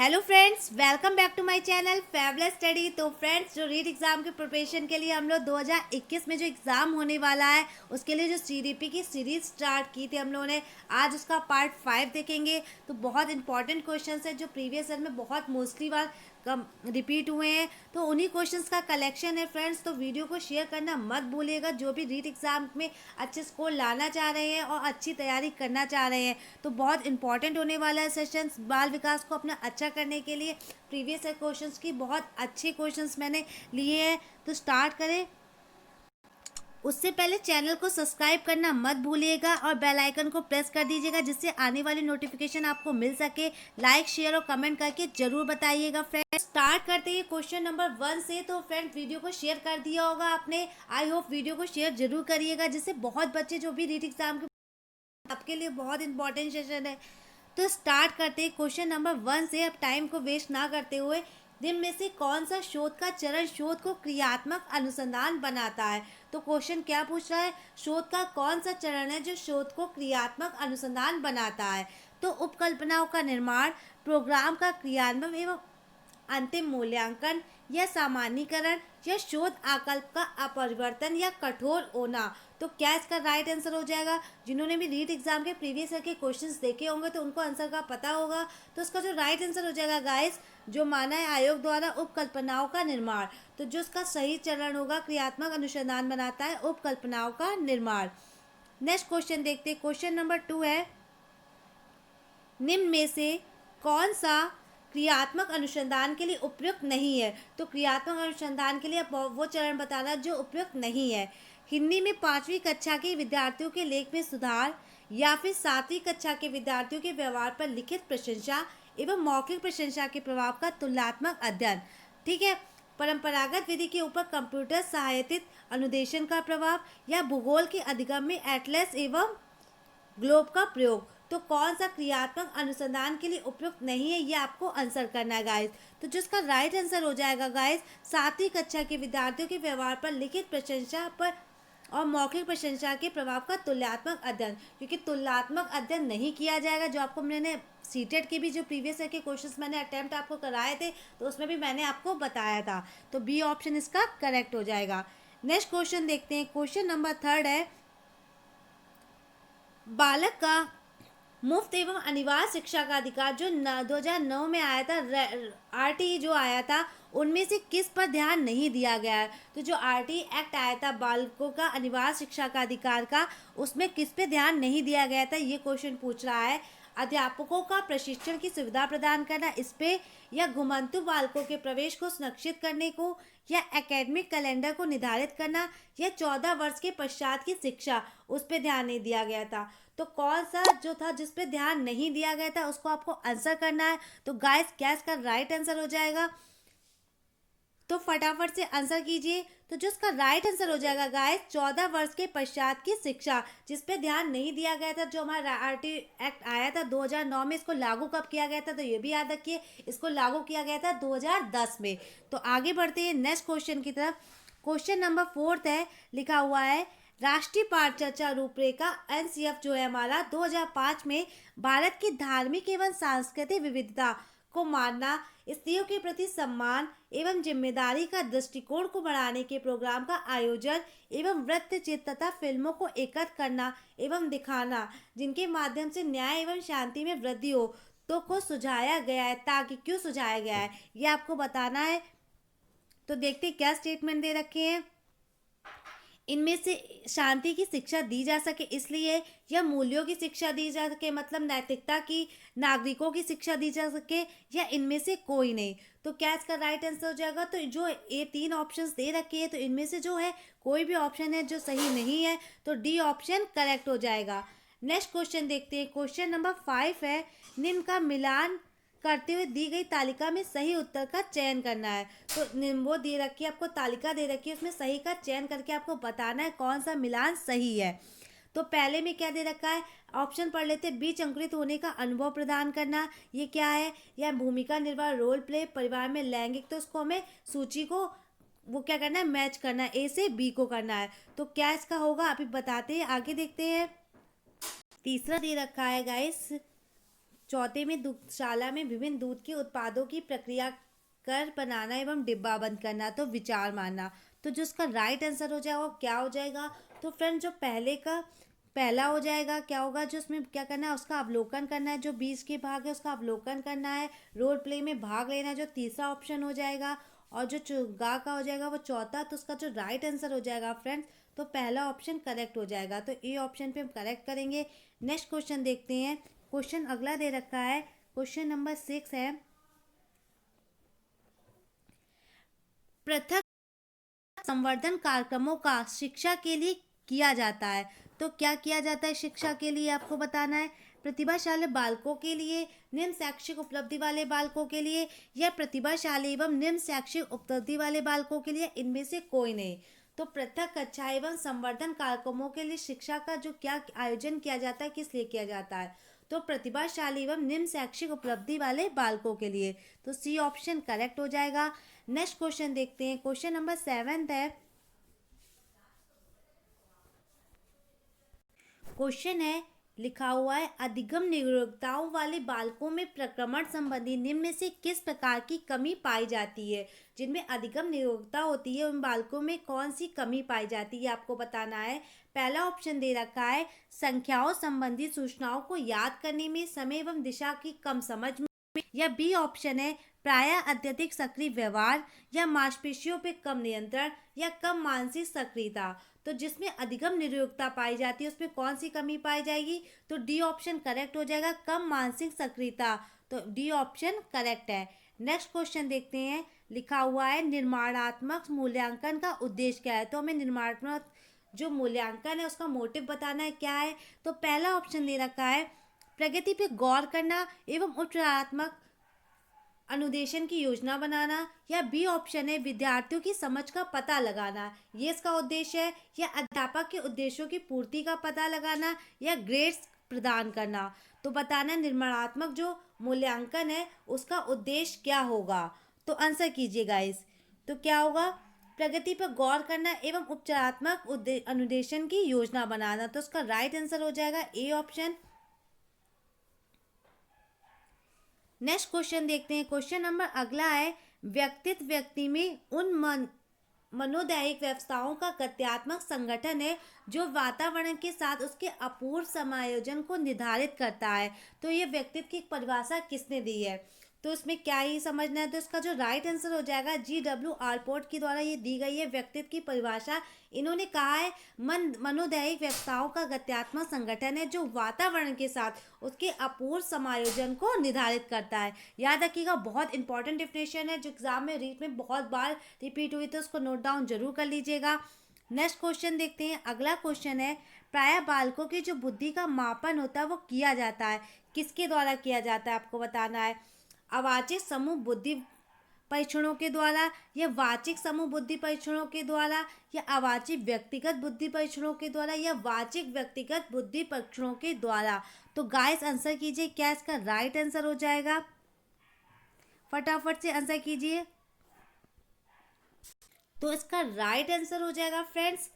Hello friends, welcome back to my channel fabulous study. तो friends, जो REET exam की preparation के लिए हम लोग 2021 में जो एग्ज़ाम होने वाला है उसके लिए जो सीडीपी की सीरीज स्टार्ट की थी हम लोगों ने, आज उसका पार्ट 5 देखेंगे। तो बहुत इंपॉर्टेंट क्वेश्चंस है जो प्रीवियस ईयर में बहुत मोस्टली बार कम रिपीट हुए हैं, तो उन्हीं क्वेश्चंस का कलेक्शन है फ्रेंड्स। तो वीडियो को शेयर करना मत भूलिएगा। जो भी रीट एग्ज़ाम में अच्छे स्कोर लाना चाह रहे हैं और अच्छी तैयारी करना चाह रहे हैं, तो बहुत इंपॉर्टेंट होने वाला है सेशंस। बाल विकास को अपना अच्छा करने के लिए प्रीवियस ईयर क्वेश्चंस की बहुत अच्छे क्वेश्चंस मैंने लिए हैं। तो स्टार्ट करें उससे पहले चैनल को सब्सक्राइब करना मत भूलिएगा और बेल आइकन को प्रेस कर दीजिएगा, जिससे आने वाली नोटिफिकेशन आपको मिल सके। लाइक शेयर और कमेंट करके जरूर बताइएगा फ्रेंड्स। स्टार्ट करते हैं क्वेश्चन नंबर 1 से। तो फ्रेंड, वीडियो को शेयर कर दिया होगा आपने। आई होप वीडियो को शेयर जरूर करिएगा, जिससे बहुत बच्चे जो भी रीट एग्जाम के आपके लिए बहुत इंपॉर्टेंट सेशन है। तो स्टार्ट करते हैं क्वेश्चन नंबर 1 से। अब टाइम को वेस्ट ना करते हुए, निम्न में से कौन सा शोध का चरण शोध को क्रियात्मक अनुसंधान बनाता है? तो क्वेश्चन क्या पूछ रहा है, शोध का कौन सा चरण है जो शोध को क्रियात्मक अनुसंधान बनाता है? तो उपकल्पनाओं का निर्माण, प्रोग्राम का क्रियान्वयन एवं अंतिम मूल्यांकन, या सामान्यीकरण, या शोध आकल्प का अपरिवर्तन या कठोर होना। तो क्या इसका राइट आंसर हो जाएगा? जिन्होंने भी रीट एग्जाम के प्रीवियस ईयर के क्वेश्चंस देखे होंगे तो उनको आंसर का पता होगा। तो इसका जो राइट आंसर हो जाएगा गाइस, जो माना है आयोग द्वारा उपकल्पनाओं का निर्माण। तो जो इसका सही चरण होगा, क्रियात्मक अनुसंधान बनाता है उपकल्पनाओं का निर्माण। नेक्स्ट क्वेश्चन देखते हैं। क्वेश्चन नंबर 2 है, निम्न में से कौन सा क्रियात्मक अनुसंधान के लिए उपयुक्त नहीं है? तो क्रियात्मक अनुसंधान के लिए वो चरण बताना जो उपयुक्त नहीं है। हिंदी में 5वीं कक्षा के विद्यार्थियों के लेख में सुधार, या फिर 7वीं कक्षा के विद्यार्थियों के व्यवहार पर लिखित प्रशंसा एवं मौखिक प्रशंसा के प्रभाव का तुलनात्मक अध्ययन। ठीक है। परंपरागत विधि के ऊपर कंप्यूटर सहायतित अनुदेशन का प्रभाव, या भूगोल के अधिगम में एटलस एवं ग्लोब का प्रयोग। तो कौन सा क्रियात्मक अनुसंधान के लिए उपयुक्त नहीं है, ये आपको आंसर करना है गाइस। तो जिसका राइट आंसर हो जाएगा गाइस, 7वीं कक्षा के विद्यार्थियों के व्यवहार पर लिखित प्रशंसा पर और मौखिक प्रशंसा के प्रभाव का तुलनात्मक अध्ययन। क्योंकि तुलनात्मक अध्ययन नहीं किया जाएगा, जो आपको मैंने सीटेट के भी जो प्रीवियस ईयर के क्वेश्चंस मैंने अटेम्प्ट आपको कराए थे, तो उसमें भी मैंने आपको बताया था। तो बी ऑप्शन इसका करेक्ट हो जाएगा। नेक्स्ट क्वेश्चन देखते हैं। क्वेश्चन नंबर 3 है, बालक का मुफ्त एवं अनिवार्य शिक्षा का अधिकार जो 2009 में आया था, आरटीई जो आया था, उनमें से किस पर ध्यान नहीं दिया गया है? तो जो आरटीई एक्ट आया था बालकों का अनिवार्य शिक्षा का अधिकार का, उसमें किस पे ध्यान नहीं दिया गया था, ये क्वेश्चन पूछ रहा है। अध्यापकों का प्रशिक्षण की सुविधा प्रदान करना इस पे, या घुमंतु बालकों के प्रवेश को सुनिश्चित करने को, या एकेडमिक कैलेंडर को निर्धारित करना, या 14 वर्ष के पश्चात की शिक्षा, उस पर ध्यान नहीं दिया गया था। तो कौन सा जो था जिस पे ध्यान नहीं दिया गया था, उसको आपको आंसर करना है। तो गाइस, क्या इसका राइट आंसर हो जाएगा? तो फटाफट से आंसर कीजिए। तो जो इसका राइट आंसर हो जाएगा गाइस, 14 वर्ष के पश्चात की शिक्षा, जिस पे ध्यान नहीं दिया गया था। जो हमारा आरटी एक्ट आया था 2009 में, इसको लागू कब किया गया था? तो ये भी याद रखिए, इसको लागू किया गया था 2010 में। तो आगे बढ़ते हैं नेक्स्ट क्वेश्चन की तरफ। क्वेश्चन नंबर 4 है, लिखा हुआ है, राष्ट्रीय पाठ चर्चा रूपरेखा एनसीएफ जो है हमारा 2005 में भारत की धार्मिक एवं सांस्कृतिक विविधता को मानना, स्त्रियों के प्रति सम्मान एवं जिम्मेदारी का दृष्टिकोण को बढ़ाने के प्रोग्राम का आयोजन एवं वृत्तचित्र तथा फिल्मों को एकत्र करना एवं दिखाना, जिनके माध्यम से न्याय एवं शांति में वृद्धि हो, तो को सुझाया गया है। ताकि क्यों सुझाया गया है, ये आपको बताना है। तो देखते क्या स्टेटमेंट दे रखे हैं। इनमें से शांति की शिक्षा दी जा सके इसलिए, या मूल्यों की शिक्षा दी जा सके मतलब नैतिकता की, नागरिकों की शिक्षा दी जा सके, या इनमें से कोई नहीं। तो क्या इसका राइट आंसर हो जाएगा? तो जो ये 3 ऑप्शंस दे रखे हैं, तो इनमें से जो है कोई भी ऑप्शन है जो सही नहीं है, तो डी ऑप्शन करेक्ट हो जाएगा। नेक्स्ट क्वेश्चन देखते हैं। क्वेश्चन नंबर 5 है, निम्न का मिलान करते हुए दी गई तालिका में सही उत्तर का चयन करना है। तो वो दे रखी है आपको, तालिका दे रखी है, उसमें सही का चयन करके आपको बताना है कौन सा मिलान सही है। तो पहले में क्या दे रखा है, ऑप्शन पढ़ लेते। बीच अंकुरित होने का अनुभव प्रदान करना, ये क्या है? या भूमिका निर्वाह, रोल प्ले, परिवार में लैंगिक। तो उसको हमें सूची को वो क्या करना है, मैच करना है, ए से बी को करना है। तो क्या इसका होगा, अभी बताते हैं, आगे देखते हैं। तीसरा दे रखा है गाइस, चौथे में दुग्धशाला में विभिन्न दूध के उत्पादों की प्रक्रिया कर बनाना एवं डिब्बा बंद करना, तो विचार मानना। तो जो उसका राइट आंसर हो जाएगा वो क्या हो जाएगा? तो फ्रेंड जो पहले का पहला हो जाएगा, क्या होगा, जो उसमें क्या करना है, उसका अवलोकन करना है, जो 20 के भाग है उसका अवलोकन करना है, रोल प्ले में भाग लेना है, जो तीसरा ऑप्शन हो जाएगा। और जो गा का हो जाएगा वो चौथा। तो उसका जो राइट आंसर हो जाएगा फ्रेंड्स, तो पहला ऑप्शन करेक्ट हो जाएगा। तो ए ऑप्शन पे हम करेक्ट करेंगे। नेक्स्ट क्वेश्चन देखते हैं। क्वेश्चन अगला दे रखा है, क्वेश्चन नंबर 6 है, पृथक संवर्धन कार्यक्रमों का शिक्षा के लिए किया जाता है। तो क्या किया जाता है शिक्षा के लिए, आपको बताना है। प्रतिभाशाली बालकों के लिए, निम्न शैक्षिक उपलब्धि वाले बालकों के लिए, या प्रतिभाशाली एवं निम्न शैक्षिक उपलब्धि वाले बालकों के लिए, इनमें से कोई नहीं। तो पृथक कक्षा एवं संवर्धन कार्यक्रमों के लिए शिक्षा का जो क्या आयोजन किया जाता है, किस लिए किया जाता है? तो प्रतिभाशाली एवं निम्न शैक्षिक उपलब्धि वाले बालकों के लिए। तो सी ऑप्शन करेक्ट हो जाएगा। नेक्स्ट क्वेश्चन देखते हैं। क्वेश्चन नंबर 7 है, क्वेश्चन है, लिखा हुआ है, अधिगम निरोगताओं वाले बालकों में प्रक्रमण संबंधी निम्न में से किस प्रकार की कमी पाई जाती है? जिनमें अधिगम निरोगता होती है उन बालकों में कौन सी कमी पाई जाती है, आपको बताना है। पहला ऑप्शन दे रखा है, संख्याओं संबंधी सूचनाओं को याद करने में समय एवं दिशा की कम समझ में, या बी ऑप्शन है, प्रायः अत्यधिक सक्रिय व्यवहार, या मांसपेशियों पे कम नियंत्रण, या कम मानसिक सक्रियता। तो जिसमें अधिगम निरोगता पाई जाती है उसमें कौन सी कमी पाई जाएगी? तो डी ऑप्शन करेक्ट हो जाएगा, कम मानसिक सक्रियता। तो डी ऑप्शन करेक्ट है। नेक्स्ट क्वेश्चन देखते हैं। लिखा हुआ है, निर्माणात्मक मूल्यांकन का उद्देश्य क्या है? तो हमें निर्माणात्मक जो मूल्यांकन है उसका मोटिव बताना है, क्या है। तो पहला ऑप्शन दे रखा है, प्रगति पे गौर करना एवं उपचारात्मक अनुदेशन की योजना बनाना, या बी ऑप्शन है, विद्यार्थियों की समझ का पता लगाना, ये इसका उद्देश्य है, या अध्यापक के उद्देश्यों की पूर्ति का पता लगाना, या ग्रेड्स प्रदान करना। तो बताना निर्माणात्मक जो मूल्यांकन है उसका उद्देश्य क्या होगा। तो आंसर कीजिए गाइस। तो क्या होगा? प्रगति पर गौर करना एवं उपचारात्मक अनुदेशन की योजना बनाना। तो उसका राइट आंसर हो जाएगा ए ऑप्शन। नेक्स्ट क्वेश्चन देखते हैं। क्वेश्चन नंबर अगला है, व्यक्तित्व व्यक्ति में उन मनोदैहिक व्यवस्थाओं का गत्यात्मक संगठन है जो वातावरण के साथ उसके अपूर्व समायोजन को निर्धारित करता है। तो ये व्यक्तित्व की परिभाषा किसने दी है? तो इसमें क्या ही समझना है? तो इसका जो राइट आंसर हो जाएगा, GW आलपोर्ट के द्वारा ये दी गई है व्यक्तित्व की परिभाषा। इन्होंने कहा है, मनोदैहिक व्यवस्थाओं का गत्यात्मक संगठन है जो वातावरण के साथ उसके अपूर्व समायोजन को निर्धारित करता है। याद रखिएगा, बहुत इंपॉर्टेंट डेफिनेशन है जो एग्जाम में रीट में बहुत बार रिपीट हुई, तो उसको नोट डाउन जरूर कर लीजिएगा। नेक्स्ट क्वेश्चन देखते हैं। अगला क्वेश्चन है, प्रायः बालकों की जो बुद्धि का मापन होता है वो किया जाता है, किसके द्वारा किया जाता है, आपको बताना है। अवाचिक समूह बुद्धि परीक्षणों के द्वारा, या वाचिक समूह बुद्धि परीक्षणों के द्वारा, या अवाचिक व्यक्तिगत बुद्धि परीक्षणों के द्वारा, या वाचिक व्यक्तिगत बुद्धि परीक्षणों के द्वारा। तो गाइस आंसर कीजिए, क्या इसका राइट आंसर हो जाएगा? फटाफट से आंसर कीजिए। तो इसका राइट आंसर हो जाएगा फ्रेंड्स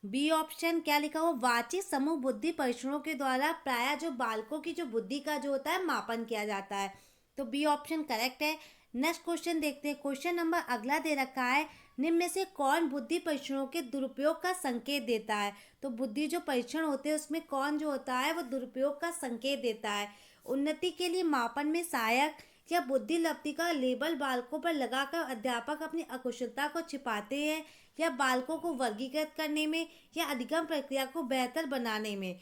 बी ऑप्शन। क्या लिखा हुआ? वाचिक समूह बुद्धि परीक्षणों के द्वारा प्रायः जो बालकों की जो बुद्धि का जो होता है मापन किया जाता है। तो बी ऑप्शन करेक्ट है। नेक्स्ट क्वेश्चन देखते हैं। क्वेश्चन नंबर अगला दे रखा है, निम्न में से कौन बुद्धि परीक्षणों के दुरुपयोग का संकेत देता है? तो बुद्धि जो परीक्षण होते हैं उसमें कौन जो होता है वो दुरुपयोग का संकेत देता है? उन्नति के लिए मापन में सहायक, या बुद्धि लब्धि का लेबल बालकों पर लगाकर अध्यापक अपनी अकुशलता को छिपाते हैं, या बालकों को वर्गीकृत करने में, या अधिगम प्रक्रिया को बेहतर बनाने में।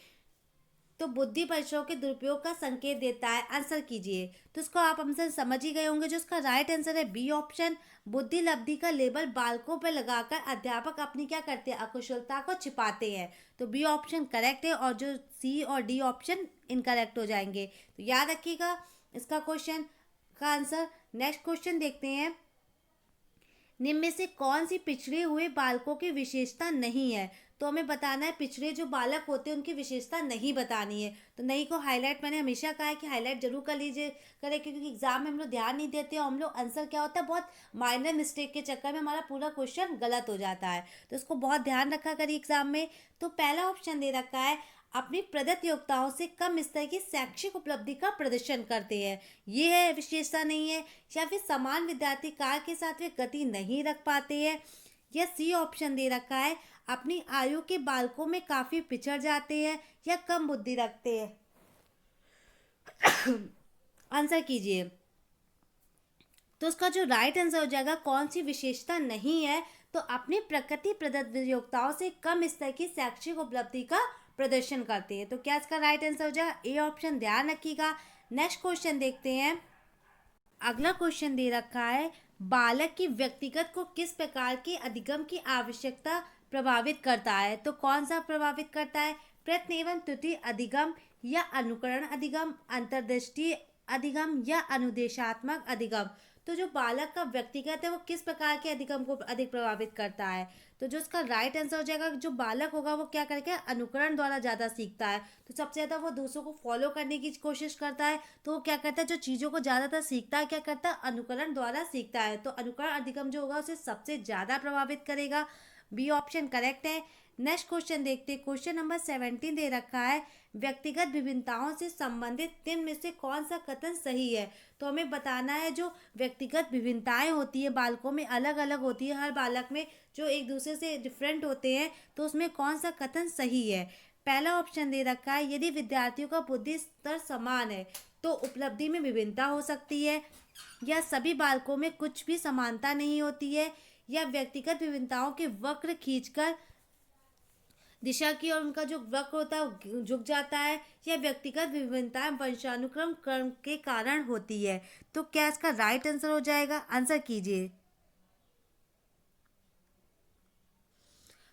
तो बुद्धि परीक्षणों के दुरुपयोग का संकेत देता है। आंसर कीजिए। तो इसको आप हमसे समझ ही गए होंगे। जो इसका राइट आंसर है बी ऑप्शन, बुद्धि लब्धि का लेबल बालकों पर लगाकर अध्यापक अपनी क्या करते हैं? अकुशलता को छिपाते हैं। तो बी ऑप्शन करेक्ट है, और जो सी और डी ऑप्शन इनकरेक्ट हो जाएंगे। तो याद रखिएगा इसका क्वेश्चन का आंसर। नेक्स्ट क्वेश्चन देखते हैं, निम्न में से कौन सी पिछड़े हुए बालकों की विशेषता नहीं है? तो हमें बताना है पिछड़े जो बालक होते हैं उनकी विशेषता नहीं बतानी है। तो नहीं को हाईलाइट, मैंने हमेशा कहा है कि हाईलाइट जरूर कर लीजिए करें, क्योंकि एग्जाम में हम लोग ध्यान नहीं देते और हम लोग आंसर क्या होता है बहुत माइनर मिस्टेक के चक्कर में हमारा पूरा क्वेश्चन गलत हो जाता है। तो इसको बहुत ध्यान रखा करिए एग्जाम में। तो पहला ऑप्शन दे रखा है, अपनी प्रदत्त योग्यताओं से कम स्तर की शैक्षिक उपलब्धि का प्रदर्शन करते हैं। ये है विशेषता नहीं है। या फिर समान विद्यार्थी कार्य के साथ वे गति नहीं रख पाते हैं। या सी ऑप्शन दे रखा है, अपनी आयु के बालकों में काफी पिछड़ जाते हैं या कम बुद्धि रखते हैं। आंसर कीजिए। तो उसका जो राइट आंसर हो जाएगा, कौन सी विशेषता नहीं है, तो अपनी प्रकृति प्रदत्त योग्यताओं से कम स्तर की शैक्षिक उपलब्धि का प्रदर्शन करते हैं। तो क्या इसका राइट आंसर हो जाएगा ए ऑप्शन, ध्यान रखिएगा। नेक्स्ट क्वेश्चन देखते हैं। अगला क्वेश्चन दे रखा है, बालक की व्यक्तिगत को किस प्रकार के अधिगम की आवश्यकता प्रभावित करता है। तो कौन सा प्रभावित करता है, प्रयत्न एवं त्रुटि अधिगम या अनुकरण अधिगम, अंतर्दृष्टि अधिगम या अनुदेशात्मक अधिगम। तो जो बालक का व्यक्तिगत है वो किस प्रकार के अधिगम को अधिक प्रभावित करता है। तो जो इसका राइट आंसर हो जाएगा, जो बालक होगा वो क्या करके अनुकरण द्वारा ज़्यादा सीखता है। तो सबसे ज़्यादा वो दूसरों को फॉलो करने की कोशिश करता है। तो वो क्या करता है, जो चीज़ों को ज़्यादातर सीखता है क्या करता है, अनुकरण द्वारा सीखता है। तो अनुकरण अधिगम जो होगा उसे सबसे ज़्यादा प्रभावित करेगा। बी ऑप्शन करेक्ट है। नेक्स्ट क्वेश्चन देखते हैं। क्वेश्चन नंबर 17 दे रखा है, व्यक्तिगत विभिन्नताओं से संबंधित निम्न में से कौन सा कथन सही है। तो हमें बताना है, जो व्यक्तिगत विभिन्नताएं होती है बालकों में अलग अलग होती है, हर बालक में जो एक दूसरे से डिफरेंट होते हैं, तो उसमें कौन सा कथन सही है। पहला ऑप्शन दे रखा है, यदि विद्यार्थियों का बुद्धि स्तर समान है तो उपलब्धि में विभिन्नता हो सकती है। या सभी बालकों में कुछ भी समानता नहीं होती है। या व्यक्तिगत विभिन्नताओं के वक्र खींचकर दिशा की और उनका जो वक्र होता है वो झुक जाता है। या व्यक्तिगत विभिन्नताएं वंशानुक्रम क्रम के कारण होती है। तो क्या इसका राइट आंसर हो जाएगा, आंसर कीजिए।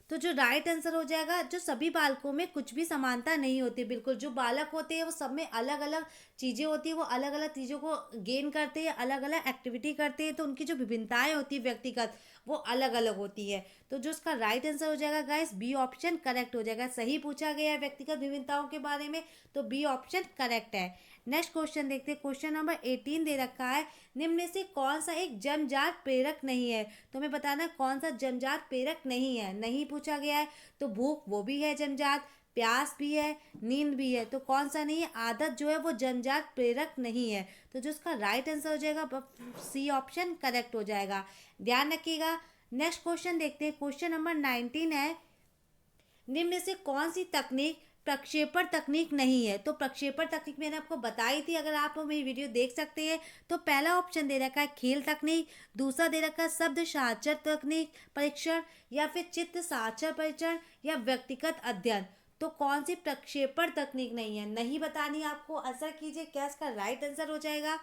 तो जो राइट आंसर हो जाएगा, जो सभी बालकों में कुछ भी समानता नहीं होती, बिल्कुल जो बालक होते हैं वो सब में अलग अलग चीज़ें होती है, वो अलग अलग चीज़ों को गेन करते हैं, अलग अलग एक्टिविटी करते हैं। तो उनकी जो विभिन्नताएं होती है व्यक्तिगत, वो अलग अलग होती है। तो जो उसका राइट आंसर हो जाएगा गाइस, बी ऑप्शन करेक्ट हो जाएगा। सही पूछा गया है व्यक्तिगत विभिन्नताओं के बारे में, तो बी ऑप्शन करेक्ट है। नेक्स्ट क्वेश्चन देखते हैं। क्वेश्चन नंबर 18 दे रखा है, निम्न में से कौन सा एक जन्मजात प्रेरक नहीं है। तो हमें बताना कौन सा जन्मजात प्रेरक नहीं है। नहीं पूछा गया है, तो भूख वो भी है जन्मजात, प्यास भी है, नींद भी है। तो कौन सा नहीं है, आदत जो है वो जन्मजात प्रेरक नहीं है। तो जो उसका राइट आंसर हो जाएगा, सी ऑप्शन करेक्ट हो जाएगा। ध्यान रखिएगा। नेक्स्ट क्वेश्चन देखते हैं। क्वेश्चन नंबर 19 है, निम्न में से कौन सी तकनीक प्रक्षेपण तकनीक नहीं है। तो प्रक्षेपण तकनीक मैंने आपको बताई थी, अगर आप मेरी वीडियो देख सकते हैं। तो पहला ऑप्शन दे रखा है खेल तकनीक, दूसरा दे रखा है शब्द साक्षर तकनीक परीक्षण, या फिर चित्त साक्षर परीक्षण, या व्यक्तिगत अध्ययन। तो कौन सी प्रक्षेपण तकनीक नहीं है, नहीं बतानी आपको। आंसर कीजिए, क्या इसका राइट आंसर हो जाएगा।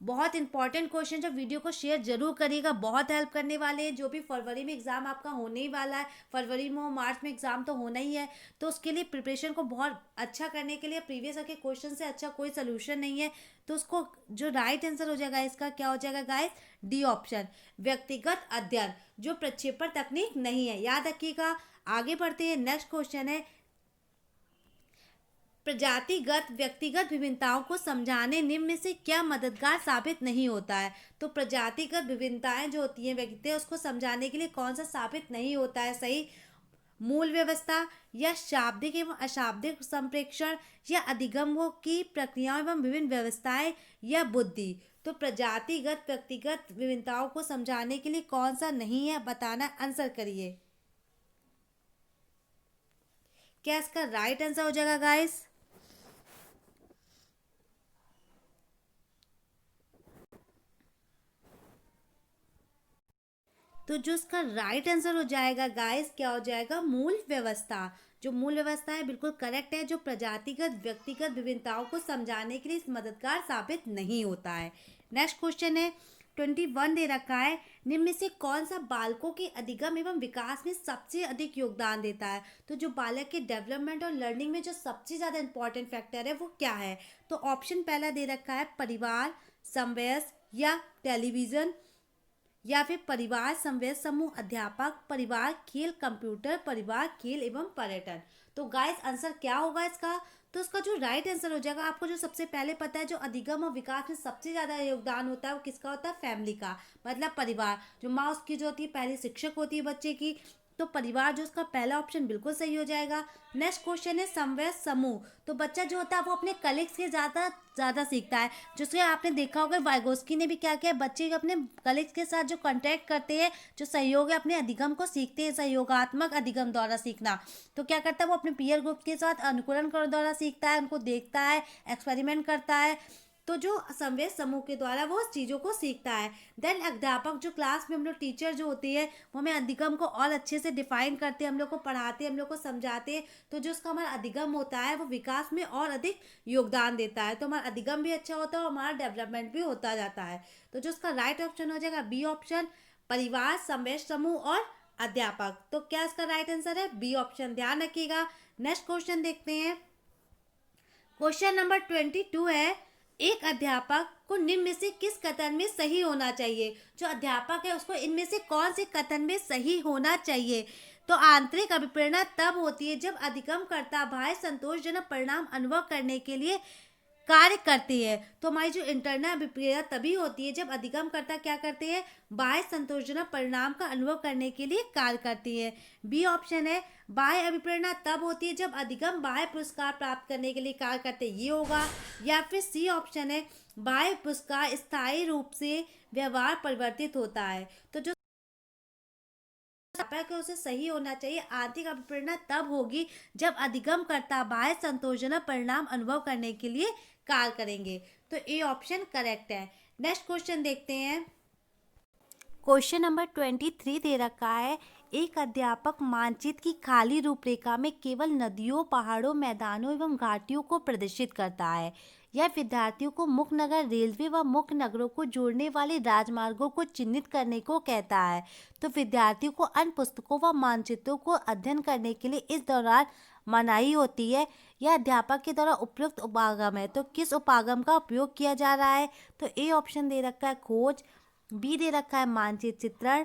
बहुत इंपॉर्टेंट क्वेश्चन, जो वीडियो को शेयर जरूर करिएगा, बहुत हेल्प करने वाले हैं। जो भी फरवरी में एग्जाम आपका होने ही वाला है, फरवरी में मार्च में एग्जाम तो होना ही है, तो उसके लिए प्रिपरेशन को बहुत अच्छा करने के लिए प्रीवियस के क्वेश्चन से अच्छा कोई सोल्यूशन नहीं है। तो उसको जो राइट आंसर हो जाएगा इसका क्या हो जाएगा गाइस, डी ऑप्शन व्यक्तिगत अध्ययन, जो प्रक्षेपण तकनीक नहीं है। याद रखिएगा। आगे बढ़ते हैं। नेक्स्ट क्वेश्चन है, प्रजातिगत व्यक्तिगत विभिन्नताओं को समझाने निम्न में से क्या मददगार साबित नहीं होता है। तो प्रजातिगत विभिन्नताएं जो होती हैं व्यक्ति, उसको समझाने के लिए कौन सा साबित नहीं होता है सही, मूल व्यवस्था, या शाब्दिक एवं अशाब्दिक संप्रेक्षण, या अधिगमों की प्रक्रियाओं एवं विभिन्न व्यवस्थाएं, या बुद्धि। तो प्रजातिगत व्यक्तिगत विभिन्नताओं को समझाने के लिए कौन सा नहीं है बताना, आंसर करिए। क्या इसका राइट आंसर हो जाएगा गाइस। तो जो इसका राइट आंसर हो जाएगा गाइस, क्या हो जाएगा, मूल व्यवस्था। जो मूल व्यवस्था है बिल्कुल करेक्ट है, जो प्रजातिगत व्यक्तिगत विभिन्नताओं को समझाने के लिए मददगार साबित नहीं होता है। नेक्स्ट क्वेश्चन है 21 दे रखा है, निम्न में से कौन सा बालकों के अधिगम एवं विकास में सबसे अधिक योगदान देता है। तो जो बालक के डेवलपमेंट और लर्निंग में जो सबसे ज़्यादा इंपॉर्टेंट फैक्टर है वो क्या है। तो ऑप्शन पहला दे रखा है परिवार, समवयस्क, या टेलीविज़न, या फिर परिवार, समवयस्क समूह, अध्यापक, परिवार, खेल, कंप्यूटर, परिवार, खेल एवं पर्यटन। तो गाइस आंसर क्या होगा इसका। तो इसका जो राइट आंसर हो जाएगा, आपको जो सबसे पहले पता है, जो अधिगम और विकास में सबसे ज़्यादा योगदान होता है वो किसका होता है, फैमिली का, मतलब परिवार। जो माँ उसकी जो होती है पहली शिक्षक होती है बच्चे की, तो परिवार जो उसका पहला ऑप्शन बिल्कुल सही हो जाएगा। नेक्स्ट क्वेश्चन है समवयस्क समूह। तो बच्चा जो होता है वो अपने कलीग्स के ज़्यादा ज़्यादा सीखता है। जिसके आपने देखा होगा वाइगोस्की ने भी क्या किया, बच्चे अपने कलीग्स के साथ जो कॉन्टैक्ट करते हैं, जो सहयोग है, अपने अधिगम को सीखते हैं, सहयोगात्मक अधिगम द्वारा सीखना। तो क्या करता है वो अपने पीयर ग्रुप के साथ अनुकरण कर द्वारा सीखता है, उनको देखता है, एक्सपेरिमेंट करता है। तो जो समवयस्क समूह के द्वारा वो चीज़ों को सीखता है। देन अध्यापक जो क्लास में हम लोग टीचर जो होती है वो हमें अधिगम को और अच्छे से डिफाइन करते हैं, हम लोग को पढ़ाते हैं, हम लोग को समझाते हैं। तो जो उसका हमारा अधिगम होता है वो विकास में और अधिक योगदान देता है। तो हमारा अधिगम भी अच्छा होता है और हमारा डेवलपमेंट भी होता जाता है। तो जो उसका राइट ऑप्शन हो जाएगा बी ऑप्शन, परिवार, समवयस्क समूह और अध्यापक। तो क्या इसका राइट आंसर है बी ऑप्शन, ध्यान रखिएगा। नेक्स्ट क्वेश्चन देखते हैं। क्वेश्चन नंबर 22 है, एक अध्यापक को निम्न में से किस कथन में सही होना चाहिए। जो अध्यापक है उसको इनमें से कौन से कथन में सही होना चाहिए। तो आंतरिक अभिप्रेरणा तब होती है जब अधिगमकर्ता बाह्य संतोषजनक परिणाम अनुभव करने के लिए कार्य करती है। तो हमारी जो इंटरनल अभिप्रेरणा तभी होती है जब अधिगमकर्ता क्या करते हैं, बाह्य संतोषजनक परिणाम का अनुभव करने के लिए कार्य करती है। बी ऑप्शन है बाह्य अभिप्रेरणा तब होती है जब अधिगम बाह्य पुरस्कार प्राप्त करने के लिए कार्य करते हैं, ये होगा। या फिर सी ऑप्शन है बाह्य पुरस्कार स्थायी रूप से व्यवहार परिवर्तित होता है। तो जो अध्यापक है उसे सही होना चाहिए, आंतरिक अभिप्रेरणा तब होगी जब अधिगमकर्ता बाह्य संतोषजनक परिणाम अनुभव करने के लिए कार्य करेंगे। तो ए ऑप्शन करेक्ट है। नेक्स्ट क्वेश्चन देखते हैं। क्वेश्चन नंबर 23 दे रखा है, एक अध्यापक मानचित्र की खाली रूपरेखा में केवल नदियों, पहाड़ों, मैदानों एवं घाटियों को प्रदर्शित करता है। यह विद्यार्थियों को मुख्य नगर, रेलवे व मुख्य नगरों को जोड़ने वाले राजमार्गों को चिन्हित करने को कहता है। तो विद्यार्थियों को अन्य पुस्तकों व मानचित्रों को अध्ययन करने के लिए इस दौरान मनाही होती है। यह अध्यापक के द्वारा उपयुक्त उपागम है। तो किस उपागम का उपयोग किया जा रहा है। तो ए ऑप्शन दे रखा है खोज, बी दे रखा है मानचित्र चित्रण,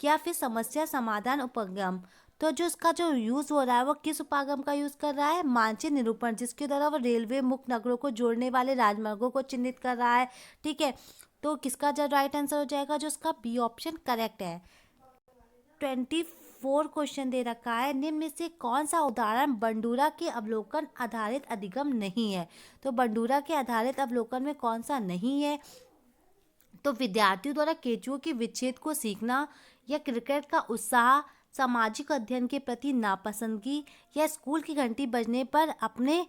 या फिर समस्या समाधान उपागम। तो जो इसका जो यूज हो रहा है वो किस उपागम का यूज कर रहा है, मानचित्र निरूपण, जिसके द्वारा वो रेलवे, मुख्य नगरों को जोड़ने वाले राजमार्गों को चिन्हित कर रहा है। ठीक है, तो किसका जो राइट आंसर हो जाएगा, जो इसका बी ऑप्शन करेक्ट है। 24 क्वेश्चन दे रखा है, निम्न में से कौन सा उदाहरण बंडूरा के अवलोकन आधारित अधिगम नहीं है। तो बंडूरा के आधारित अवलोकन में कौन सा नहीं है। तो विद्यार्थियों द्वारा केंचुओं के विच्छेद को सीखना, या क्रिकेट का उत्साह, सामाजिक अध्ययन के प्रति नापसंदगी, या स्कूल की घंटी बजने पर अपने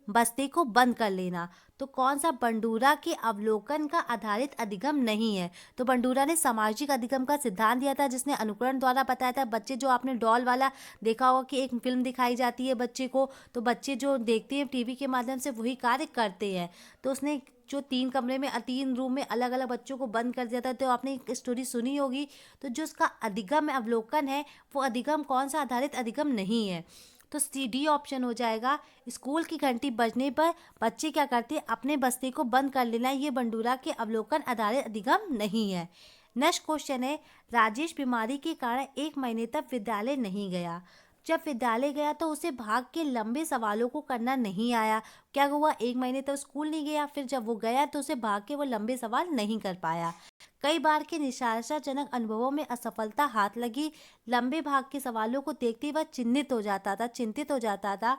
बस्ते को बंद कर लेना। तो कौन सा बंडूरा के अवलोकन का आधारित अधिगम नहीं है। तो बंडूरा ने सामाजिक अधिगम का सिद्धांत दिया था, जिसने अनुकरण द्वारा बताया था। बच्चे जो आपने डॉल वाला देखा होगा कि एक फिल्म दिखाई जाती है बच्चे को, तो बच्चे जो देखते हैं टीवी के माध्यम से वही कार्य करते हैं। तो उसने जो 3 कमरे में 3 रूम में अलग अलग बच्चों को बंद कर दिया था, तो आपने एक स्टोरी सुनी होगी। तो जो उसका अधिगम अवलोकन है वो अधिगम कौन सा आधारित अधिगम नहीं है। तो सी डी ऑप्शन हो जाएगा, स्कूल की घंटी बजने पर बच्चे क्या करते हैं, अपने बस्ते को बंद कर लेना। ये बंडूरा के अवलोकन आधारित अधिगम नहीं है। नेक्स्ट क्वेश्चन है, राजेश बीमारी के कारण 1 महीने तक विद्यालय नहीं गया। जब विद्यालय गया तो उसे भाग के लंबे सवालों को करना नहीं आया। क्या हुआ, 1 महीने तक स्कूल नहीं गया, फिर जब वो गया तो उसे भाग के वो लंबे सवाल नहीं कर पाया। कई बार के निराशाजनक अनुभवों में असफलता हाथ लगी। लंबे भाग के सवालों को देखते ही वह चिंतित हो जाता था।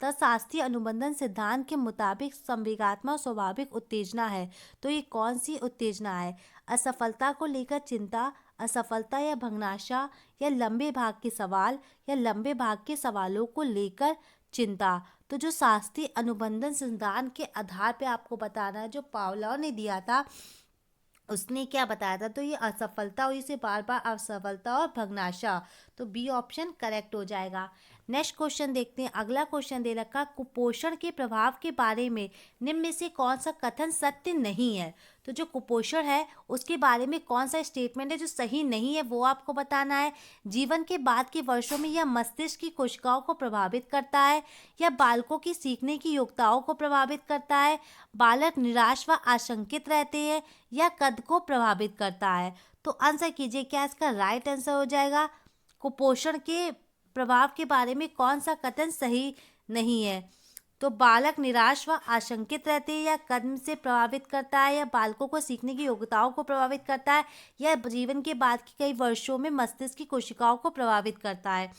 शास्त्रीय अनुबंधन सिद्धांत के मुताबिक संवेगात्मक स्वाभाविक उत्तेजना है। तो ये कौन सी उत्तेजना है, असफलता को लेकर चिंता, असफलता या भग्नाशा, या लंबे भाग के सवाल, या लंबे भाग के सवालों को लेकर चिंता। तो जो शास्त्रीय अनुबंधन सिद्धांत के आधार पे आपको बताना है, जो पावलोव ने दिया था, उसने क्या बताया था, तो ये असफलता हुई से बार बार असफलता और भग्नाशा। तो बी ऑप्शन करेक्ट हो जाएगा। नेक्स्ट क्वेश्चन देखते हैं। अगला क्वेश्चन दे रखा, कुपोषण के प्रभाव के बारे में निम्न में से कौन सा कथन सत्य नहीं है। तो जो कुपोषण है उसके बारे में कौन सा स्टेटमेंट है जो सही नहीं है, वो आपको बताना है। जीवन के बाद के वर्षों में यह मस्तिष्क की कोशिकाओं को प्रभावित करता है, या बालकों की सीखने की योग्यताओं को प्रभावित करता है, बालक निराश व आशंकित रहते हैं, या कद को प्रभावित करता है। तो आंसर कीजिए, क्या इसका राइट आंसर हो जाएगा, कुपोषण के प्रभाव के बारे में कौन सा कथन सही नहीं है। तो बालक निराश व आशंकित रहते हैं, या कर्म से प्रभावित करता है, या बालकों को सीखने की योग्यताओं को प्रभावित करता है, या जीवन के बाद के कई वर्षों में मस्तिष्क की कोशिकाओं को प्रभावित करता है।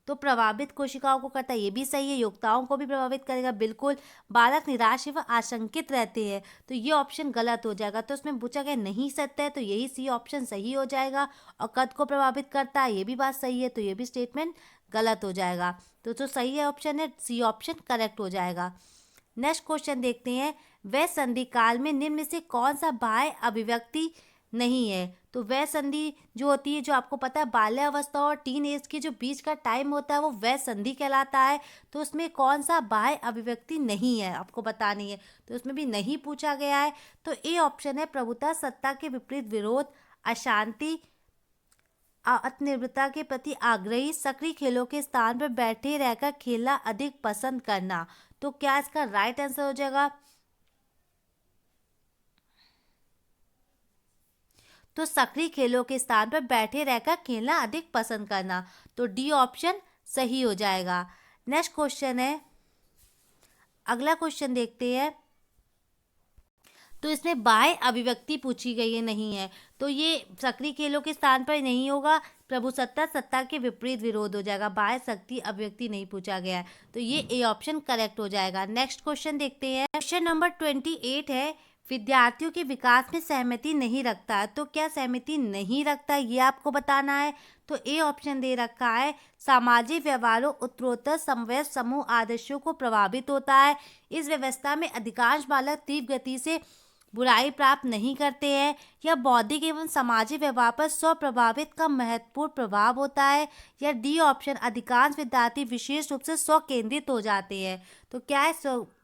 तो प्रभावित कोशिकाओं को करता है, ये भी सही है। योग्यताओं को भी प्रभावित करेगा, बिल्कुल। बालक निराश एवं आशंकित रहते हैं, तो ये ऑप्शन गलत हो जाएगा। तो उसमें पूछा गया नहीं सत्य है, तो यही सी ऑप्शन सही हो जाएगा। और कद को प्रभावित करता है, ये भी बात सही है, तो ये भी स्टेटमेंट गलत हो जाएगा। तो जो सही है ऑप्शन है सी ऑप्शन करेक्ट हो जाएगा। नेक्स्ट क्वेश्चन देखते हैं, वह संधि काल में निम्न में से कौन सा बाह्य अभिव्यक्ति नहीं है। तो वह संधि जो होती है, जो आपको पता है बाल्यावस्था और टीन एज के जो बीच का टाइम होता है, वो वह संधि कहलाता है। तो उसमें कौन सा बाह्य अभिव्यक्ति नहीं है आपको बतानी है, तो उसमें भी नहीं पूछा गया है। तो ए ऑप्शन है, प्रभुता, सत्ता के विपरीत विरोध, अशांति, आत्मनिर्भरता के प्रति आग्रही, सक्रिय खेलों के स्थान पर बैठे रहकर खेलना अधिक पसंद करना। तो क्या इसका राइट आंसर हो जाएगा? तो सक्रिय खेलों के स्थान पर बैठे रहकर खेलना अधिक पसंद करना। तो डी ऑप्शन सही हो जाएगा। नेक्स्ट क्वेश्चन है, अगला क्वेश्चन देखते हैं। तो इसमें बाह्य अभिव्यक्ति पूछी गई है, नहीं है, तो ये सक्रिय खेलों के स्थान पर नहीं होगा। प्रभुसत्ता, सत्ता के विपरीत विरोध हो जाएगा। बाह्य शक्ति अभिव्यक्ति नहीं पूछा गया है, तो ये ए ऑप्शन करेक्ट हो जाएगा। नेक्स्ट क्वेश्चन देखते हैं। क्वेश्चन नंबर 28 है, विद्यार्थियों के विकास में सहमति नहीं रखता। तो क्या सहमति नहीं रखता, ये आपको बताना है। तो ए ऑप्शन दे रखा है, सामाजिक व्यवहारों, उत्तरोत्तर समवयस्क समूह आदर्शों को प्रभावित होता है। इस व्यवस्था में अधिकांश बालक तीव्र गति से बुराई प्राप्त नहीं करते हैं, या बौद्धिक एवं सामाजिक व्यवहार पर स्वप्रभावित का महत्वपूर्ण प्रभाव होता है, या डी ऑप्शन, अधिकांश विद्यार्थी विशेष रूप से स्व केंद्रित हो जाते हैं। तो क्या है,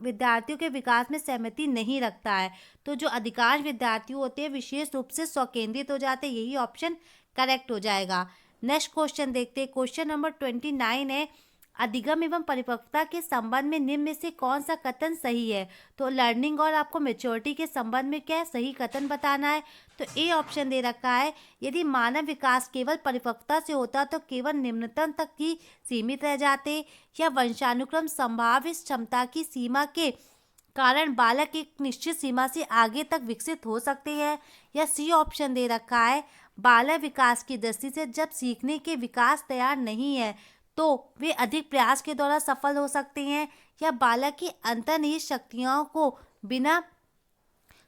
विद्यार्थियों के विकास में सहमति नहीं रखता है। तो जो अधिकांश विद्यार्थी होते हैं विशेष रूप से स्व केंद्रित हो जाते हैं, यही ऑप्शन करेक्ट हो जाएगा। नेक्स्ट क्वेश्चन देखते हैं। क्वेश्चन नंबर 29 है, अधिगम एवं परिपक्वता के संबंध में निम्न में से कौन सा कथन सही है। तो लर्निंग और आपको मैच्योरिटी के संबंध में क्या है, सही कथन बताना है। तो ए ऑप्शन दे रखा है, यदि मानव विकास केवल परिपक्वता से होता तो केवल निम्नतम तक ही सीमित रह जाते, या वंशानुक्रम संभावित क्षमता की सीमा के कारण बालक एक निश्चित सीमा से आगे तक विकसित हो सकते हैं, या सी ऑप्शन दे रखा है, बालक विकास की दृष्टि से जब सीखने के विकास तैयार नहीं है तो वे अधिक प्रयास के द्वारा सफल हो सकते हैं, या बालक की अंतर्निहित शक्तियों को बिना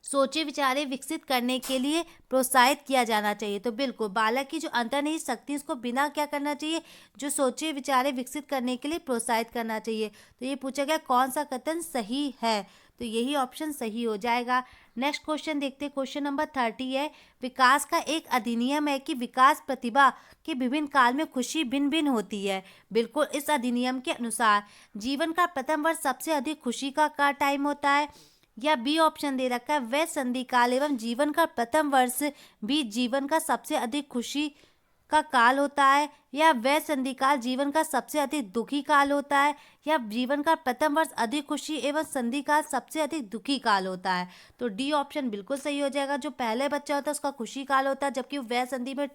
सोचे विचारे विकसित करने के लिए प्रोत्साहित किया जाना चाहिए। तो बिल्कुल बालक की जो अंतर्निहित शक्ति है उसको बिना क्या करना चाहिए, जो सोचे विचारे विकसित करने के लिए प्रोत्साहित करना चाहिए। तो ये पूछा गया कौन सा कथन सही है, तो यही ऑप्शन सही हो जाएगा। नेक्स्ट क्वेश्चन देखते हैं। क्वेश्चन नंबर 30 है, विकास का एक अधिनियम है कि विकास प्रतिभा के विभिन्न काल में खुशी भिन्न भिन्न होती है। बिल्कुल इस अधिनियम के अनुसार जीवन का प्रथम वर्ष सबसे अधिक खुशी का टाइम होता है, या बी ऑप्शन दे रखा है, वह संधि काल एवं जीवन का प्रथम वर्ष भी जीवन का सबसे अधिक खुशी का काल होता है, या वह संधि काल जीवन का सबसे अधिक दुखी काल होता है, या जीवन का प्रथम वर्ष अधिक खुशी एवं संधि काल सबसे अधिक दुखी काल होता है। तो डी ऑप्शन बिल्कुल सही हो जाएगा। जो पहले बच्चा होता है उसका खुशी काल होता है, जबकि वह संधि में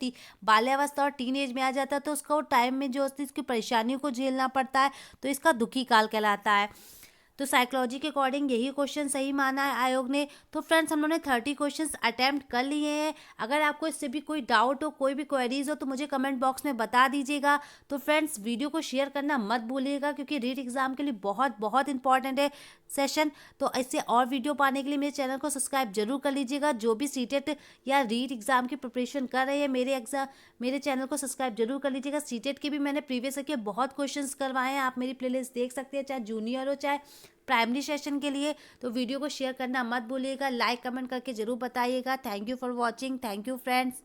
बाल्यावस्था और टीन एज में आ जाता है तो उसका वो टाइम में जो उसकी परेशानियों को झेलना पड़ता है, तो इसका दुखी काल कहलाता है। तो साइकोलॉजी के अकॉर्डिंग यही क्वेश्चन सही माना है आयोग ने। तो फ्रेंड्स हम लोगों ने 30 क्वेश्चंस अटेम्प्ट कर लिए हैं। अगर आपको इससे भी कोई डाउट हो, कोई भी क्वेरीज हो, तो मुझे कमेंट बॉक्स में बता दीजिएगा। तो फ्रेंड्स वीडियो को शेयर करना मत भूलिएगा, क्योंकि रीट एग्जाम के लिए बहुत बहुत इंपॉर्टेंट है सेशन। तो इससे और वीडियो पाने के लिए मेरे चैनल को सब्सक्राइब जरूर कर लीजिएगा। जो भी सीटेट या रीट एग्जाम की प्रिपरेशन कर रहे हैं मेरे चैनल को सब्सक्राइब जरूर कर लीजिएगा। सीटेट के भी मैंने प्रीवियस के बहुत क्वेश्चंस करवाए हैं, आप मेरी प्लेलिस्ट देख सकते हैं, चाहे जूनियर हो चाहे प्राइमरी सेशन के लिए। तो वीडियो को शेयर करना मत भूलिएगा, लाइक कमेंट करके जरूर बताइएगा। Thank you for watching. Thank you friends.